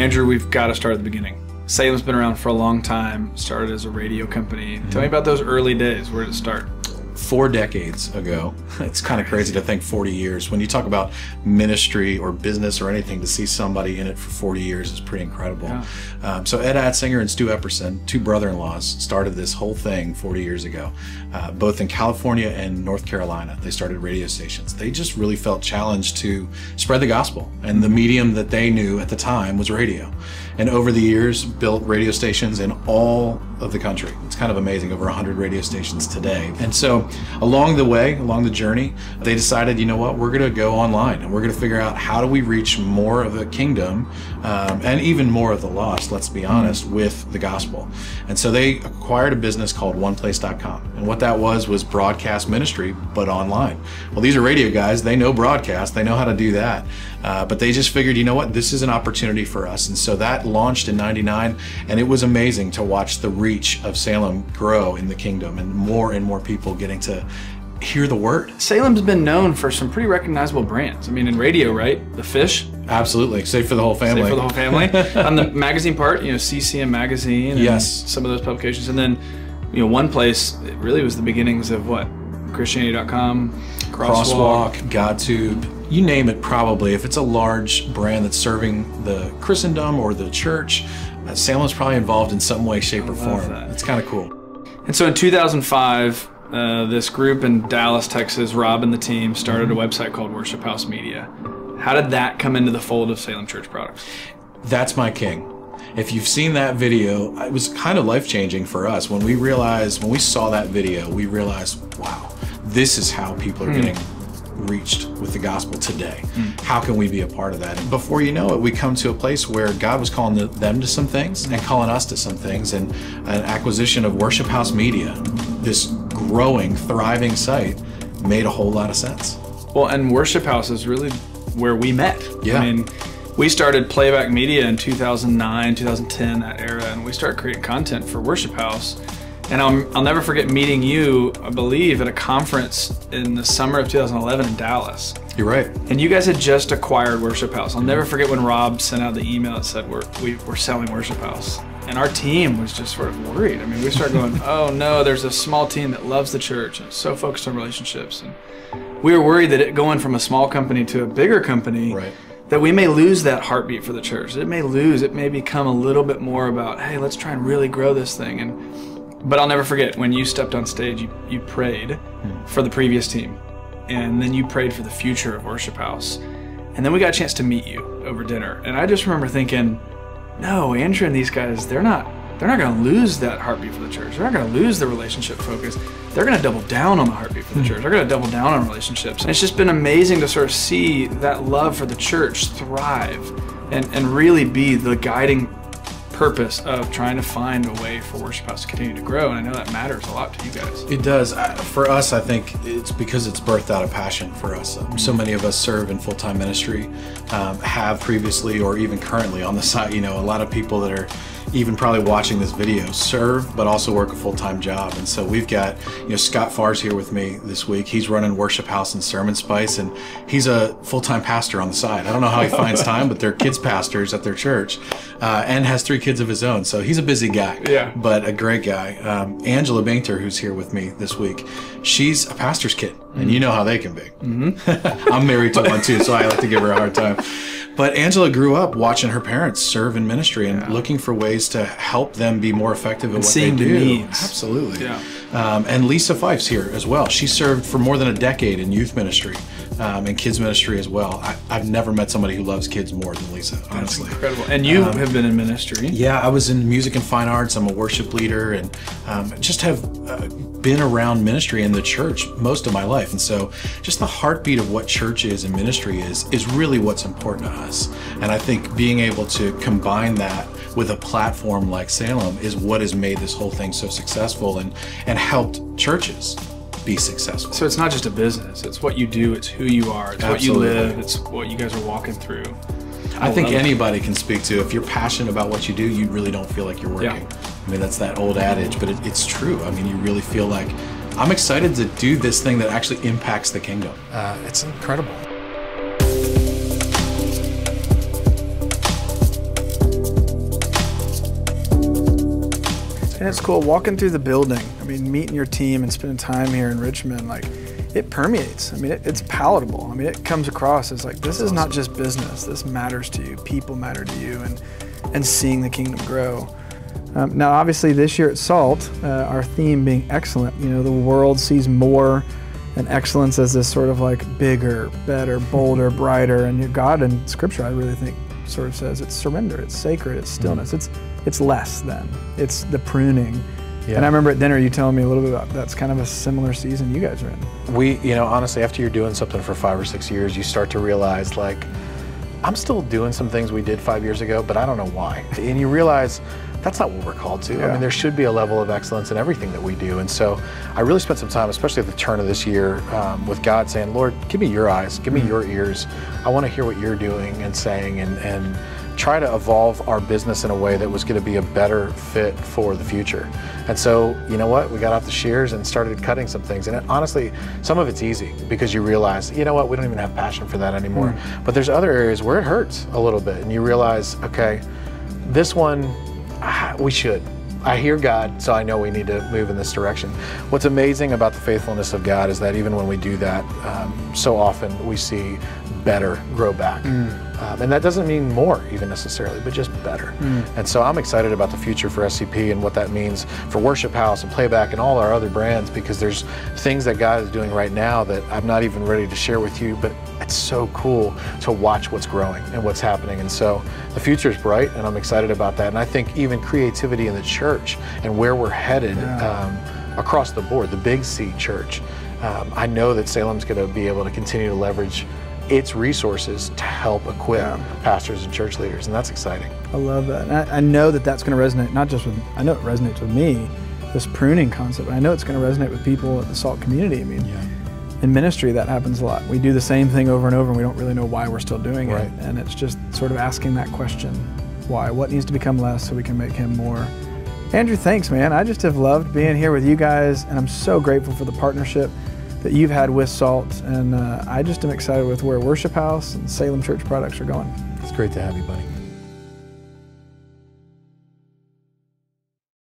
Andrew, we've got to start at the beginning. Salem's been around for a long time, started as a radio company. Tell me about those early days. Where did it start? 4 decades ago. It's kind of crazy to think 40 years. When you talk about ministry or business or anything, to see somebody in it for 40 years is pretty incredible. Yeah. So Ed Atzinger and Stu Epperson, 2 brother-in-laws, started this whole thing 40 years ago, both in California and North Carolina. They started radio stations. They just really felt challenged to spread the gospel, and the medium that they knew at the time was radio. And over the years, built radio stations in all of the country. It's kind of amazing, over 100 radio stations today. And so along the way, along the journey, they decided, you know what, we're gonna go online and we're gonna figure out how do we reach more of the kingdom and even more of the lost, let's be honest, with the gospel. And so they acquired a business called oneplace.com. And what that was broadcast ministry, but online. Well, these are radio guys, they know broadcast, they know how to do that. But they just figured, you know what, this is an opportunity for us. And so that launched in '99, and it was amazing to watch the reach of Salem grow in the kingdom and more people getting to hear the word. Salem's been known for some pretty recognizable brands. I mean, in radio, right? The Fish. Absolutely. Safe for the whole family. Safe for the whole family. On the magazine part, you know, CCM Magazine. And yes. Some of those publications. And then, you know, One Place, it really was the beginnings of what? Christianity.com, Crosswalk, GodTube. You name it, probably. If it's a large brand that's serving the Christendom or the church, Salem's probably involved in some way, shape, or form. It's kind of cool. And so in 2005, this group in Dallas, Texas, Rob and the team started a website called Worship House Media. How did that come into the fold of Salem Church Products? That's my king. If you've seen that video, it was kind of life-changing for us. When we saw that video, we realized, wow, this is how people are getting reached with the gospel today. How can we be a part of that? And before you know it, we come to a place where God was calling them to some things and calling us to some things, and an acquisition of Worship House Media, this growing, thriving site, made a whole lot of sense. Well, and Worship House is really where we met. Yeah. I mean, we started Playback Media in 2009, 2010, that era, and we started creating content for Worship House. And I'll never forget meeting you, I believe, at a conference in the summer of 2011 in Dallas. You're right. And you guys had just acquired Worship House. I'll never forget when Rob sent out the email that said, we're selling Worship House. And our team was just sort of worried. I mean, we started going, oh no, there's a small team that loves the church and is so focused on relationships. And we were worried that it going from a small company to a bigger company, that we may lose that heartbeat for the church. It may become a little bit more about, hey, let's try and really grow this thing. But I'll never forget when you stepped on stage, you prayed for the previous team, and then you prayed for the future of Worship House. And then we got a chance to meet you over dinner. And I just remember thinking, no, Andrew and these guys, they're not going to lose that heartbeat for the church. They're not going to lose the relationship focus. They're going to double down on the heartbeat for the church. They're going to double down on relationships. And it's just been amazing to sort of see that love for the church thrive and really be the guiding purpose of trying to find a way for Worship House to continue to grow. And I know that matters a lot to you guys. It does. For us, I think it's because it's birthed out of passion for us. So many of us serve in full-time ministry, have previously or even currently on the side. You know, a lot of people that are even probably watching this video serve, but also work a full-time job. And so we've got, you know, Scott Farr's here with me this week. He's running Worship House and Sermon Spice, and he's a full-time pastor on the side. I don't know how he finds time, but they're kids pastors at their church, and has 3 kids of his own. So he's a busy guy, but a great guy. Angela Bainter, who's here with me this week, she's a pastor's kid, and you know how they can be. I'm married to one too, so I like to give her a hard time. But Angela grew up watching her parents serve in ministry and looking for ways to help them be more effective at what they do. Needs. Absolutely. And Lisa Fife's here as well. She served for more than a decade in youth ministry and kids ministry as well. I've never met somebody who loves kids more than Lisa, honestly. That's incredible. And you have been in ministry. Yeah, I was in music and fine arts. I'm a worship leader, and just have been around ministry in the church most of my life. And so just the heartbeat of what church is and ministry is really what's important to us. And I think being able to combine that with a platform like Salem is what has made this whole thing so successful and helped churches be successful. So it's not just a business, it's what you do, it's who you are, it's what you live, it's what you guys are walking through. I think anybody can speak to, if you're passionate about what you do, you really don't feel like you're working. I mean, that's that old adage, but it's true. I mean, you really feel like, I'm excited to do this thing that actually impacts the kingdom. It's incredible. And it's cool walking through the building. I mean, meeting your team and spending time here in Richmond, like it permeates. I mean, it's palatable. I mean, it comes across as like, this is not just business. This matters to you. People matter to you, and seeing the kingdom grow. Now, obviously, this year at SALT, our theme being excellent. You know, the world sees more and excellence as this sort of like bigger, better, bolder, brighter. And God in Scripture, I really think, sort of says it's surrender, it's sacred, it's stillness. It's less than. It's the pruning. Yeah. And I remember at dinner you telling me a little bit about that's kind of a similar season you guys are in. We, you know, honestly, after you're doing something for 5 or 6 years, you start to realize, like, I'm still doing some things we did 5 years ago, but I don't know why. And you realize that's not what we're called to. Yeah. I mean, there should be a level of excellence in everything that we do. And so I really spent some time, especially at the turn of this year, with God saying, Lord, give me your eyes, give me your ears. I want to hear what you're doing and saying, and try to evolve our business in a way that was going to be a better fit for the future. And so, you know what, we got off the shears and started cutting some things. And honestly, some of it's easy because you realize, you know what, we don't even have passion for that anymore. But there's other areas where it hurts a little bit, and you realize, okay, this one, we should. I hear God, so I know we need to move in this direction. What's amazing about the faithfulness of God is that even when we do that, so often we see better grow back. And that doesn't mean more even necessarily, but just better. And so I'm excited about the future for SCP and what that means for Worship House and Playback and all our other brands, because there's things that God is doing right now that I'm not even ready to share with you, but it's so cool to watch what's growing and what's happening. And so the future is bright, and I'm excited about that. And I think even creativity in the church and where we're headed across the board, the Big C church, I know that Salem's going to be able to continue to leverage its resources to help equip pastors and church leaders, and that's exciting. I love that. And I know that that's going to resonate, not just with, I know it resonates with me, this pruning concept. I know it's going to resonate with people at the SALT community. I mean, in ministry, that happens a lot. We do the same thing over and over, and we don't really know why we're still doing it. And it's just sort of asking that question, why? What needs to become less so we can make him more? Andrew, thanks, man. I just have loved being here with you guys, and I'm so grateful for the partnership that you've had with SALT, and I just am excited with where Worship House and Salem Church products are going. It's great to have you, buddy.